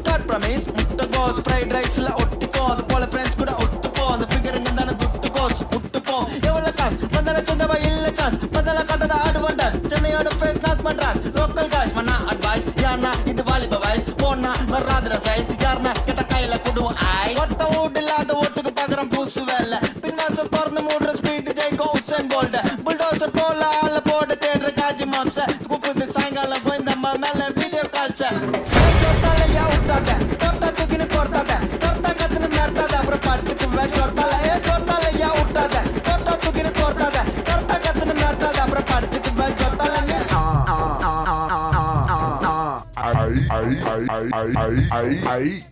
God premise முட்டைகோஸ் fried ரைஸ்ல ஒட்டிக்கோ அது போல ஃப்ரெண்ட்ஸ் கூட ஒட்டுப்போ அந்த ஃபிகருங்க தானே துட்டுக்கோஸ் முட்டுப்போ எவ்வளவு காசு வந்தால சொந்தவா இல்ல சான்ஸ் பதில கட்டத அட்வான்டேஜ் சென்னையோட ஃபேஸ் நாட் பண்றான் லோக்கல் காய்ஸ் மண்ணா அட்வைஸ் யார்னா இது வாலிப வயசு போனா வராதுற சைஸ் யார்னா கிட்ட கையில குடுவோம் ஐ ஒட்ட ஓட்டு இல்லாத ஓட்டுக்கு பாக்குறோம் பூசு வேலை பின்னாச திறந்து மூடுற ஸ்பீட் ஜெயிக்கோ உசேன் போல்ட் புல்டோசர் போல ஆள போட தேடுற காஜி மாம்ச கூப்பிட்டு சாயங்காலம் போய்ந்தம்மா மேல வீடியோ கால்ஸ் தொட்டாலையா விட்டாத தொட்டா தூக்கின்னு போட்டாத தொட்டா கத்துன்னு மிரட்டாத அப்புறம் படுத்துக்கு வச்சோட்டால தொட்டாலையா விட்டாத தொட்டா தூக்கின்னு போட்டாத தொட்டா கத்துன்னு மிரட்டாத அப்புறம் படுத்துக்கு வச்சோட்டால I